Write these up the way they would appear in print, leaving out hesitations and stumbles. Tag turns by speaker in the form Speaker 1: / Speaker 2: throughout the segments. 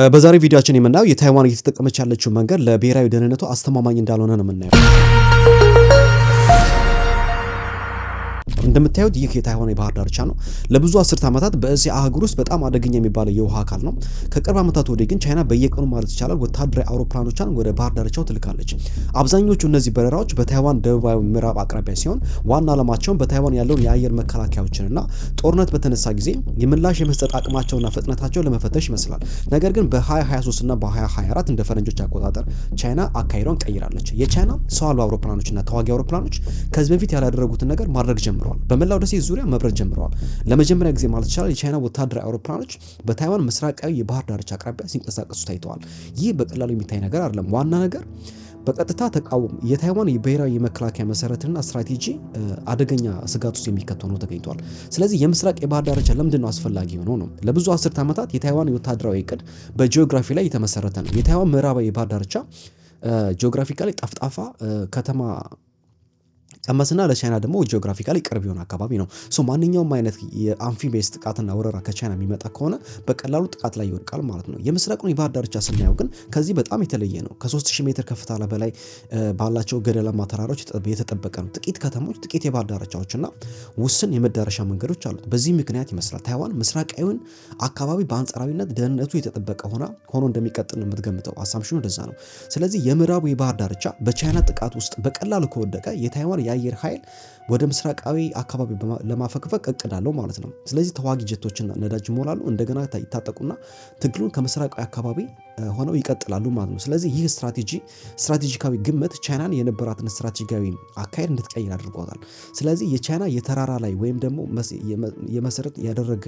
Speaker 1: በዛሬ ቪዲዮአችን የምናየው የታይዋን እየተጠቀመች ያለችው መንገድ ለብሔራዊ ደህንነቷ አስተማማኝ እንዳልሆነ ነው የምናየው። እንደምታዩት ይህ የታይዋን የባህር ዳርቻ ነው። ለብዙ አስርት ዓመታት በእስያ አህጉር ውስጥ በጣም አደገኛ የሚባለው የውሃ አካል ነው። ከቅርብ ዓመታት ወዲህ ግን ቻይና በየቀኑ ማለት ይቻላል ወታደራዊ አውሮፕላኖቿን ወደ ባህር ዳርቻው ትልካለች። አብዛኞቹ እነዚህ በረራዎች በታይዋን ደቡባዊ ምዕራብ አቅራቢያ ሲሆን ዋና ዓላማቸውን በታይዋን ያለውን የአየር መከላከያዎችንና ጦርነት በተነሳ ጊዜ የምላሽ የመስጠት አቅማቸውና ፍጥነታቸውን ለመፈተሽ ይመስላል። ነገር ግን በ2023 እና በ2024 እንደ ፈረንጆች አቆጣጠር ቻይና አካሄዷን ቀይራለች። የቻይና ሰው አልባ አውሮፕላኖችና ተዋጊ አውሮፕላኖች ከዚህ በፊት ያላደረጉትን ነገር ማድረግ ጀምረዋል። በመላው ደሴት ዙሪያ መብረር ጀምረዋል። ለመጀመሪያ ጊዜ ማለት ይቻላል የቻይና ወታደራዊ አውሮፕላኖች በታይዋን ምስራቃዊ የባህር ዳርቻ አቅራቢያ ሲንቀሳቀሱ ታይተዋል። ይህ በቀላሉ የሚታይ ነገር አይደለም። ዋና ነገር በቀጥታ ተቃውሞ የታይዋን የብሔራዊ የመከላከያ መሰረትና ስትራቴጂ አደገኛ ስጋት ውስጥ የሚከት ሆኖ ተገኝቷል። ስለዚህ የምስራቅ የባህር ዳርቻ ለምንድን ነው አስፈላጊ ሆኖ ነው? ለብዙ አስርት ዓመታት የታይዋን የወታደራዊ እቅድ በጂኦግራፊ ላይ የተመሰረተ ነው። የታይዋን ምዕራባዊ የባህር ዳርቻ ጂኦግራፊካሊ ጠፍጣፋ ከተማ ቀመስና ለቻይና ደግሞ ጂኦግራፊካሊ ቅርብ የሆነ አካባቢ ነው። ማንኛውም አይነት የአምፊቢየስ ጥቃትና ወረራ ከቻይና የሚመጣ ከሆነ በቀላሉ ጥቃት ላይ ይወድቃል ማለት ነው። የምስራቁን የባህር ዳርቻ ስናየው ግን ከዚህ በጣም የተለየ ነው። ከ3000 ሜትር ከፍታ በላይ ባላቸው ገደላማ ተራሮች የተጠበቀ ነው። ጥቂት ከተሞች፣ ጥቂት የባህር ዳርቻዎችና ውስን የመዳረሻ መንገዶች አሉት። በዚህ ምክንያት ይመስላል ታይዋን ምስራቃዊውን አካባቢ በአንጻራዊነት ደህንነቱ የተጠበቀ ሆኖ እንደሚቀጥል ነው የምትገምተው። አሳምሽኑ እንደዛ ነው። ስለዚህ የምዕራቡ የባህር ዳርቻ በቻይና ጥቃት ውስጥ በቀላሉ ከወደቀ የታይዋን የአየር ኃይል ወደ ምስራቃዊ አካባቢ ለማፈግፈግ እቅድ አለው ማለት ነው። ስለዚህ ተዋጊ ጀቶችና ነዳጅ ይሞላሉ፣ እንደገና ይታጠቁና ትግሉን ከምስራቃዊ አካባቢ ሆነው ይቀጥላሉ ማለት ነው። ስለዚህ ይህ ስትራቴጂካዊ ግምት ቻይናን የነበራትን ስትራቴጂካዊ አካሄድ እንድትቀይር አድርጓታል። ስለዚህ የቻይና የተራራ ላይ ወይም ደግሞ የመሰረት ያደረገ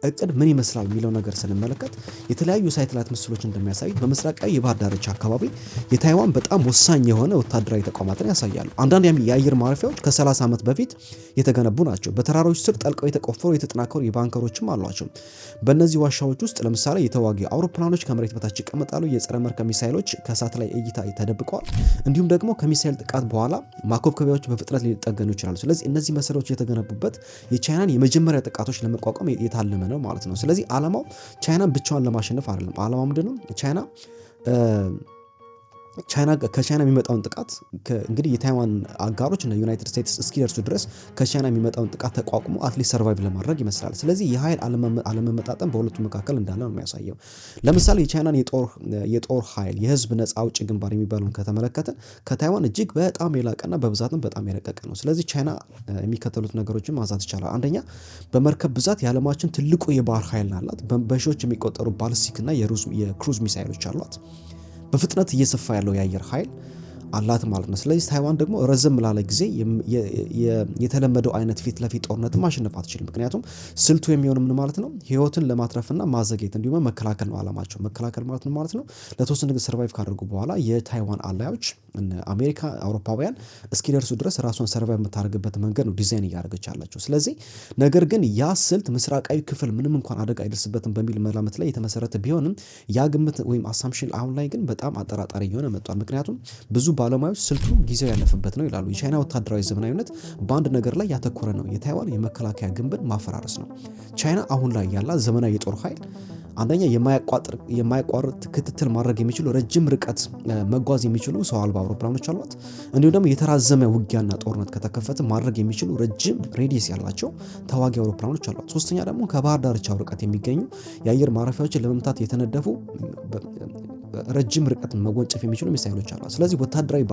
Speaker 1: እቅድ ምን ይመስላል የሚለው ነገር ስንመለከት የተለያዩ ሳተላይት ምስሎች እንደሚያሳዩት በምስራቃዊ የባህር ዳርቻ አካባቢ የታይዋን በጣም ወሳኝ የሆነ ወታደራዊ ተቋማትን ያሳያሉ። አንዳንድ የአየር ማረፊያዎች ከ30 ዓመት በፊት የተገነቡ ናቸው። በተራሮች ስር ጠልቀው የተቆፈሩ የተጠናከሩ የባንከሮችም አሏቸው። በእነዚህ ዋሻዎች ውስጥ ለምሳሌ የተዋጊ አውሮፕላኖች ከመሬት በታች ይቀመጣሉ። የጸረ መርከብ ሚሳይሎች ከሳተላይት እይታ ተደብቀዋል። እንዲሁም ደግሞ ከሚሳይል ጥቃት በኋላ ማኮብኮቢያዎች በፍጥነት ሊጠገኑ ይችላሉ። ስለዚህ እነዚህ መሳሪያዎች የተገነቡበት የቻይናን የመጀመሪያ ጥቃቶች ለመቋቋም የታለመ ነው ማለት ነው። ስለዚህ ዓላማው ቻይናን ብቻዋን ለማሸነፍ አይደለም። ዓላማው ምንድነው? ከቻይና የሚመጣውን ጥቃት እንግዲህ የታይዋን አጋሮች እና ዩናይትድ ስቴትስ እስኪደርሱ ድረስ ከቻይና የሚመጣውን ጥቃት ተቋቁሞ አትሊስት ሰርቫይቭ ለማድረግ ይመስላል። ስለዚህ የኃይል አለመመጣጠን በሁለቱ መካከል እንዳለ ነው የሚያሳየው። ለምሳሌ የቻይናን የጦር ኃይል የህዝብ ነጻ አውጪ ግንባር የሚባለውን ከተመለከትን ከታይዋን እጅግ በጣም የላቀና በብዛትም በጣም የረቀቀ ነው። ስለዚህ ቻይና የሚከተሉት ነገሮችን ማንሳት ይቻላል። አንደኛ በመርከብ ብዛት የዓለማችን ትልቁ የባህር ኃይል አላት። በሺዎች የሚቆጠሩ ባሊስቲክ እና የክሩዝ ሚሳይሎች አሏት። በፍጥነት እየሰፋ ያለው የአየር ኃይል አላት ማለት ነው። ስለዚህ ታይዋን ደግሞ ረዘም ላለ ጊዜ የተለመደው አይነት ፊት ለፊት ጦርነት ማሸነፍ አትችልም። ምክንያቱም ስልቱ የሚሆነው ምን ማለት ነው? ህይወትን ለማትረፍና ማዘግየት እንዲሁም መከላከል ነው አላማቸው። መከላከል ማለት ነው ማለት ነው ለተወሰነ ጊዜ ሰርቫይቭ ካደረጉ በኋላ የታይዋን አላዮች አሜሪካ፣ አውሮፓውያን እስኪደርሱ ድረስ ራሷን ሰርቫይቭ የምታደርግበት መንገድ ነው ዲዛይን እያደረገች ያላቸው። ስለዚህ ነገር ግን ያ ስልት ምስራቃዊ ክፍል ምንም እንኳን አደጋ አይደርስበትም በሚል መላመት ላይ የተመሰረተ ቢሆንም ያ ግምት ወይም አሳምፕሽን አሁን ላይ ግን በጣም አጠራጣሪ እየሆነ መጥቷል። ምክንያቱም ብዙ ባለሙያዎች ስልቱ ጊዜው ያለፈበት ነው ይላሉ። የቻይና ወታደራዊ ዘመናዊነት በአንድ ነገር ላይ ያተኮረ ነው። የታይዋን የመከላከያ ግንብን ማፈራረስ ነው። ቻይና አሁን ላይ ያላት ዘመናዊ የጦር ኃይል አንደኛ የማያቋርጥ ክትትል ማድረግ የሚችሉ ረጅም ርቀት መጓዝ የሚችሉ ሰው አልባ አውሮፕላኖች አሏት። እንዲሁም ደግሞ የተራዘመ ውጊያና ጦርነት ከተከፈተ ማድረግ የሚችሉ ረጅም ሬዲየስ ያላቸው ተዋጊ አውሮፕላኖች አሏት። ሶስተኛ ደግሞ ከባህር ዳርቻው ርቀት የሚገኙ የአየር ማረፊያዎችን ለመምታት የተነደፉ ረጅም ርቀት መወንጨፍ የሚችሉ ሚሳይሎች አሏት። ስለዚህ ወታደራዊ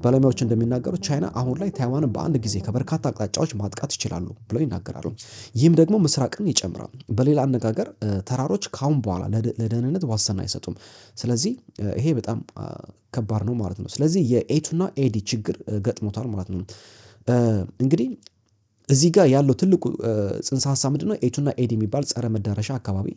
Speaker 1: ባለሙያዎች እንደሚናገሩት ቻይና አሁን ላይ ታይዋንን በአንድ ጊዜ ከበርካታ አቅጣጫዎች ማጥቃት ይችላሉ ብለው ይናገራሉ። ይህም ደግሞ ምስራቅን ይጨምራል። በሌላ አነጋገር ተራሮች ካሁን በኋላ ለደህንነት ዋስትና አይሰጡም። ስለዚህ ይሄ በጣም ከባድ ነው ማለት ነው። ስለዚህ የኤቱና ኤዲ ችግር ገጥሞታል ማለት ነው። እንግዲህ እዚህ ጋር ያለው ትልቁ ጽንሰ ሀሳብ ምንድነው? ኤቱና ኤዲ የሚባል ጸረ መዳረሻ አካባቢ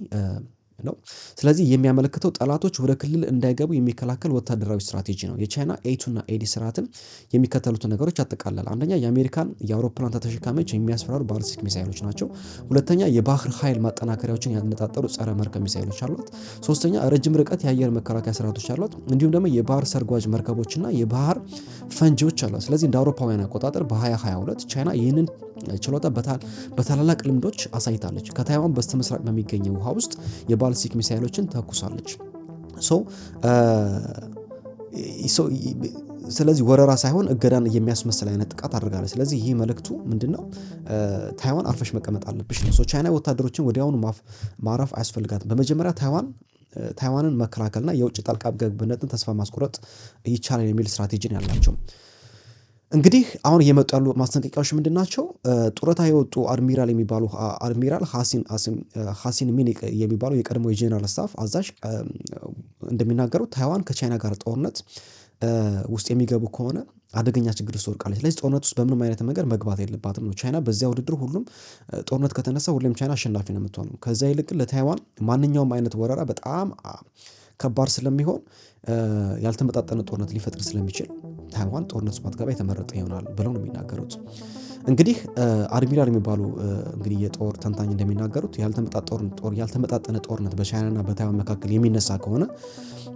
Speaker 1: ነው። ስለዚህ የሚያመለክተው ጠላቶች ወደ ክልል እንዳይገቡ የሚከላከል ወታደራዊ ስትራቴጂ ነው። የቻይና ኤቱና ኤዲ ስርዓትን የሚከተሉትን ነገሮች ያጠቃልላል። አንደኛ የአሜሪካን የአውሮፕላን ተሸካሚዎች የሚያስፈራሩ ባሊስቲክ ሚሳይሎች ናቸው። ሁለተኛ የባህር ኃይል ማጠናከሪያዎችን ያነጣጠሩ ጸረ መርከብ ሚሳይሎች አሏት። ሶስተኛ ረጅም ርቀት የአየር መከላከያ ስርዓቶች አሏት። እንዲሁም ደግሞ የባህር ሰርጓጅ መርከቦችና የባህር ፈንጂዎች አሏት። ስለዚህ እንደ አውሮፓውያን አቆጣጠር በ2022 ቻይና ይህንን ችሎታ በታላላቅ ልምዶች አሳይታለች። ከታይዋን በስተምስራቅ በሚገኘው ውሃ ውስጥ የባሊስቲክ ሚሳይሎችን ተኩሳለች። ስለዚህ ወረራ ሳይሆን እገዳን የሚያስመስል አይነት ጥቃት አድርጋለች። ስለዚህ ይህ መልእክቱ ምንድነው? ታይዋን አርፈሽ መቀመጥ አለብሽ ነው። ቻይና ወታደሮችን ወዲያውኑ ማረፍ አያስፈልጋትም። በመጀመሪያ ታይዋንን መከላከልና የውጭ ጣልቃ ገብነትን ተስፋ ማስቆረጥ ይቻላል የሚል ስትራቴጂ ነው ያላቸው። እንግዲህ አሁን እየመጡ ያሉ ማስጠንቀቂያዎች ምንድናቸው? ጡረታ የወጡ አድሚራል ሐሲን ሚን የሚባሉ የቀድሞ የጄኔራል ስታፍ አዛዥ እንደሚናገሩት ታይዋን ከቻይና ጋር ጦርነት ውስጥ የሚገቡ ከሆነ አደገኛ ችግር ውስጥ ወድቃለች። ስለዚህ ጦርነት ውስጥ በምንም አይነት ነገር መግባት የለባትም ነው። ቻይና በዚያ ውድድር ሁሉም ጦርነት ከተነሳ ሁሌም ቻይና አሸናፊ ነው የምትሆነው። ከዛ ይልቅ ለታይዋን ማንኛውም አይነት ወረራ በጣም ከባድ ስለሚሆን ያልተመጣጠነ ጦርነት ሊፈጥር ስለሚችል ታይዋን ጦርነት ውስጥ ባትገባ የተመረጠ ይሆናል ብለው ነው የሚናገሩት። እንግዲህ አድሚራል የሚባሉ እንግዲህ የጦር ተንታኝ እንደሚናገሩት ያልተመጣጠነ ጦርነት በቻይናና በታይዋን መካከል የሚነሳ ከሆነ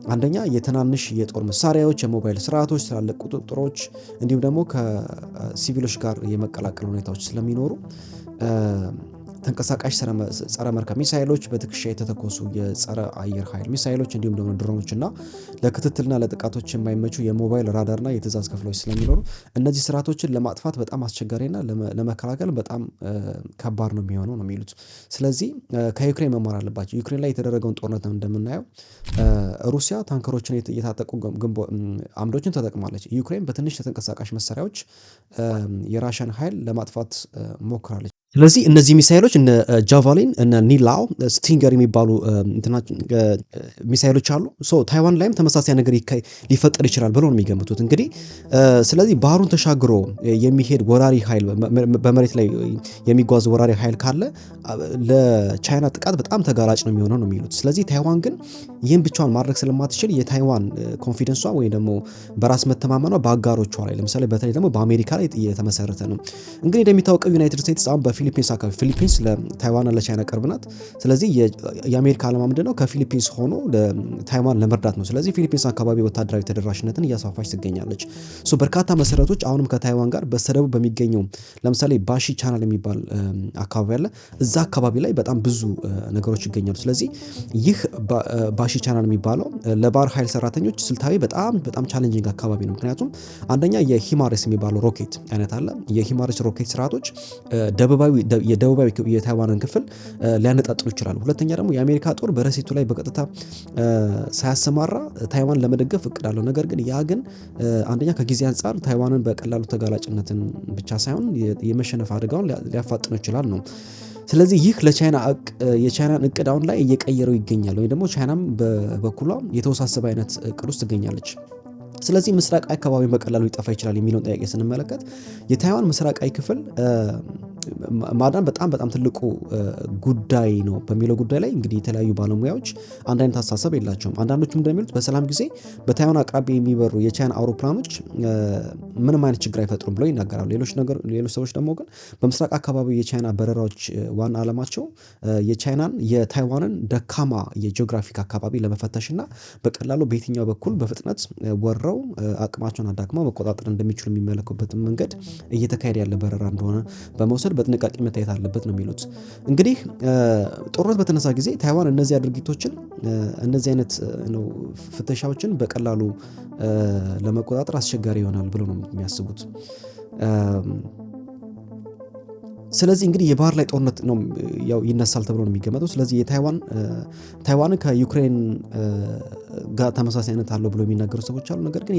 Speaker 1: አንደኛ የትናንሽ የጦር መሳሪያዎች፣ የሞባይል ስርዓቶች፣ ትላልቅ ቁጥጥሮች እንዲሁም ደግሞ ከሲቪሎች ጋር የመቀላቀል ሁኔታዎች ስለሚኖሩ ተንቀሳቃሽ ጸረ መርከብ ሚሳይሎች፣ በትከሻ የተተኮሱ የጸረ አየር ኃይል ሚሳይሎች እንዲሁም ደግሞ ድሮኖች እና ለክትትልና ለጥቃቶች የማይመቹ የሞባይል ራዳርና የትእዛዝ ክፍሎች ስለሚኖሩ እነዚህ ስርዓቶችን ለማጥፋት በጣም አስቸጋሪና ለመከላከል በጣም ከባድ ነው የሚሆነው ነው የሚሉት። ስለዚህ ከዩክሬን መማር አለባቸው። ዩክሬን ላይ የተደረገውን ጦርነት እንደምናየው ሩሲያ ታንከሮችን የታጠቁ አምዶችን ተጠቅማለች። ዩክሬን በትንሽ ተንቀሳቃሽ መሳሪያዎች የራሽያን ኃይል ለማጥፋት ሞክራለች። ስለዚህ እነዚህ ሚሳይሎች እነ ጃቫሊን እነ ኒላው ስቲንገር የሚባሉ ሚሳይሎች አሉ። ታይዋን ላይም ተመሳሳይ ነገር ሊፈጠር ይችላል ብለው ነው የሚገምቱት። እንግዲህ ስለዚህ ባህሩን ተሻግሮ የሚሄድ ወራሪ ኃይል በመሬት ላይ የሚጓዝ ወራሪ ኃይል ካለ ለቻይና ጥቃት በጣም ተጋላጭ ነው የሚሆነው ነው የሚሉት። ስለዚህ ታይዋን ግን ይህን ብቻዋን ማድረግ ስለማትችል የታይዋን ኮንፊደንሷ ወይም ደግሞ በራስ መተማመኗ በአጋሮቿ ላይ ለምሳሌ በተለይ ደግሞ በአሜሪካ ላይ የተመሰረተ ነው። እንግዲህ እንደሚታወቀው ዩናይትድ ስቴትስ አሁን በፊሊፒንስ አካባቢ ፊሊፒንስ ለታይዋንና ለቻይና ቅርብ ናት። ስለዚህ የአሜሪካ ዓላማ ምንድነው? ከፊሊፒንስ ሆኖ ታይዋን ለመርዳት ነው። ስለዚህ ፊሊፒንስ አካባቢ ወታደራዊ ተደራሽነትን እያስፋፋች ትገኛለች። በርካታ መሰረቶች አሁንም ከታይዋን ጋር በስተደቡብ በሚገኘው ለምሳሌ ባሺ ቻናል የሚባል አካባቢ አለ። እዛ አካባቢ ላይ በጣም ብዙ ነገሮች ይገኛሉ። ስለዚህ ይህ ባሺ ቻናል የሚባለው ለባህር ኃይል ሰራተኞች ስልታዊ በጣም ቻሌንጂንግ አካባቢ ነው። ምክንያቱም አንደኛ የሂማሬስ የሚባለው ሮኬት አይነት አለ። የሂማሬስ ሮኬት ስርዓቶች የደቡባዊ የታይዋንን ክፍል ሊያነጣጥሩ ይችላሉ። ሁለተኛ ደግሞ የአሜሪካ ጦር በደሴቱ ላይ በቀጥታ ሳያሰማራ ታይዋን ለመደገፍ እቅድ አለው። ነገር ግን ያ ግን አንደኛ ከጊዜ አንጻር ታይዋንን በቀላሉ ተጋላጭነትን ብቻ ሳይሆን የመሸነፍ አደጋውን ሊያፋጥነው ይችላል ነው። ስለዚህ ይህ የቻይናን እቅድ አሁን ላይ እየቀየረው ይገኛል። ወይ ደግሞ ቻይናም በበኩሏ የተወሳሰበ አይነት እቅድ ውስጥ ትገኛለች። ስለዚህ ምስራቃዊ አካባቢ በቀላሉ ሊጠፋ ይችላል የሚለውን ጥያቄ ስንመለከት የታይዋን ምስራቃዊ ክፍል ማዳን በጣም ትልቁ ጉዳይ ነው በሚለው ጉዳይ ላይ እንግዲህ የተለያዩ ባለሙያዎች አንድ አይነት አስተሳሰብ የላቸውም። አንዳንዶቹም እንደሚሉት በሰላም ጊዜ በታይዋን አቅራቢያ የሚበሩ የቻይና አውሮፕላኖች ምንም አይነት ችግር አይፈጥሩም ብለው ይናገራሉ። ሌሎች ሰዎች ደግሞ ግን በምስራቅ አካባቢ የቻይና በረራዎች ዋና ዓላማቸው የታይዋንን ደካማ የጂኦግራፊክ አካባቢ ለመፈተሽና በቀላሉ በየትኛው በኩል በፍጥነት ወረው አቅማቸውን አዳክመው መቆጣጠር እንደሚችሉ የሚመለከቱበትን መንገድ እየተካሄደ ያለ በረራ እንደሆነ በመውሰድ በጥንቃቄ መታየት አለበት ነው የሚሉት። እንግዲህ ጦርነት በተነሳ ጊዜ ታይዋን እነዚህ ድርጊቶችን እነዚህ አይነት ነው ፍተሻዎችን በቀላሉ ለመቆጣጠር አስቸጋሪ ይሆናል ብለው ነው የሚያስቡት። ስለዚህ እንግዲህ የባህር ላይ ጦርነት ነው ያው ይነሳል ተብሎ ነው የሚገመተው። ስለዚህ ታይዋን ከዩክሬን ጋር ተመሳሳይነት አለው ብሎ የሚናገሩ ሰዎች አሉ። ነገር ግን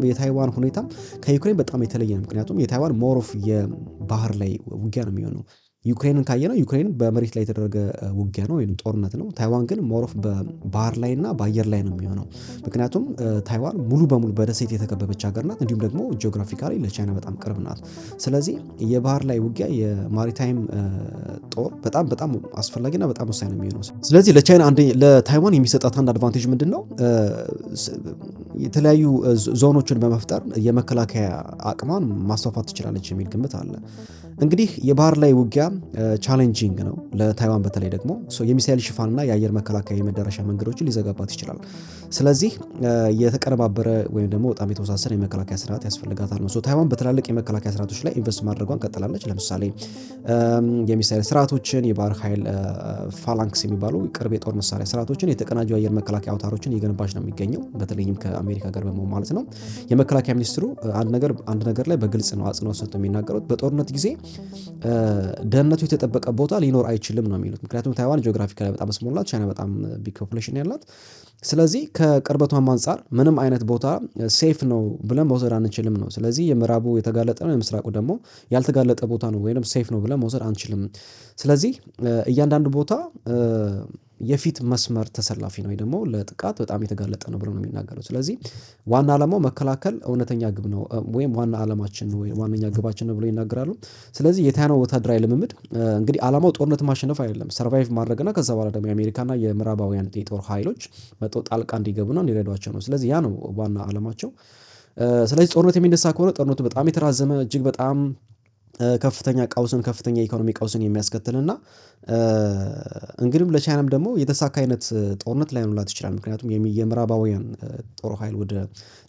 Speaker 1: የታይዋን ሁኔታ ከዩክሬን በጣም የተለየ ነው። ምክንያቱም የታይዋን ሞር ኦፍ የባህር ላይ ውጊያ ነው የሚሆነው። ዩክሬንን ካየነው ዩክሬን በመሬት ላይ የተደረገ ውጊያ ነው ወይም ጦርነት ነው። ታይዋን ግን ሞር ኦፍ በባህር ላይና በአየር ላይ ነው የሚሆነው። ምክንያቱም ታይዋን ሙሉ በሙሉ በደሴት የተከበበች ሀገር ናት። እንዲሁም ደግሞ ጂኦግራፊካሊ ለቻይና በጣም ቅርብ ናት። ስለዚህ የባህር ላይ ውጊያ የማሪታይም ጦር በጣም አስፈላጊና በጣም ወሳኝ ነው የሚሆነው። ስለዚህ ለታይዋን የሚሰጣት አንድ አድቫንቴጅ ምንድነው? የተለያዩ ዞኖችን በመፍጠር የመከላከያ አቅሟን ማስፋፋት ትችላለች የሚል ግምት አለ። እንግዲህ የባህር ላይ ውጊያ በጣም ቻሌንጂንግ ነው ለታይዋን በተለይ ደግሞ የሚሳኤል ሽፋንና የአየር መከላከያ የመዳረሻ መንገዶችን ሊዘጋባት ይችላል። ስለዚህ የተቀነባበረ ወይም ደግሞ በጣም የተወሳሰነ የመከላከያ ስርዓት ያስፈልጋታል ነው። ታይዋን በትላልቅ የመከላከያ ስርዓቶች ላይ ኢንቨስት ማድረጓን ቀጥላለች። ለምሳሌ የሚሳኤል ስርዓቶችን፣ የባህር ኃይል ፋላንክስ የሚባሉ ቅርብ የጦር መሳሪያ ስርዓቶችን፣ የተቀናጁ የአየር መከላከያ አውታሮችን እየገነባች ነው የሚገኘው በተለይም ከአሜሪካ ጋር በመሆን ማለት ነው። የመከላከያ ሚኒስትሩ አንድ ነገር ላይ በግልጽ ነው አጽንኦት ሰጥተው የሚናገሩት በጦርነት ጊዜ ደህንነቱ የተጠበቀ ቦታ ሊኖር አይችልም ነው የሚሉት። ምክንያቱም ታይዋን ጂኦግራፊካሊ በጣም ስሞል ናት፣ ቻይና በጣም ቢግ ፖፑሌሽን ያላት። ስለዚህ ከቅርበቷም አንፃር ምንም አይነት ቦታ ሴፍ ነው ብለን መውሰድ አንችልም ነው። ስለዚህ የምዕራቡ የተጋለጠ ነው፣ የምስራቁ ደግሞ ያልተጋለጠ ቦታ ነው ወይም ሴፍ ነው ብለን መውሰድ አንችልም። ስለዚህ እያንዳንዱ ቦታ የፊት መስመር ተሰላፊ ነው ወይ ደግሞ ለጥቃት በጣም የተጋለጠ ነው ብለው ነው የሚናገሩት። ስለዚህ ዋና ዓላማው መከላከል እውነተኛ ግብ ነው ወይም ዋና ዓላማችን ነው ወይም ዋነኛ ግባችን ነው ብለው ይናገራሉ። ስለዚህ የታይዋን ወታደራዊ ልምምድ እንግዲህ ዓላማው ጦርነት ማሸነፍ አይደለም፣ ሰርቫይቭ ማድረግና ከዛ በኋላ ደግሞ የአሜሪካና የምዕራባውያን የጦር ኃይሎች መጥተው ጣልቃ እንዲገቡና እንዲረዷቸው ነው። ስለዚህ ያ ነው ዋና ዓላማቸው። ስለዚህ ጦርነት የሚነሳ ከሆነ ጦርነቱ በጣም የተራዘመ እጅግ በጣም ከፍተኛ ቀውስን ከፍተኛ የኢኮኖሚ ቀውስን የሚያስከትልና እንግዲህም ለቻይናም ደግሞ የተሳካ አይነት ጦርነት ላይሆንላት ይችላል። ምክንያቱም የምዕራባውያን ጦር ኃይል ወደ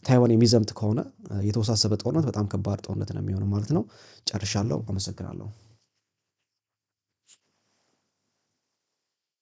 Speaker 1: ታይዋን የሚዘምት ከሆነ የተወሳሰበ ጦርነት በጣም ከባድ ጦርነት ነው የሚሆነው ማለት ነው። ጨርሻለሁ። አመሰግናለሁ።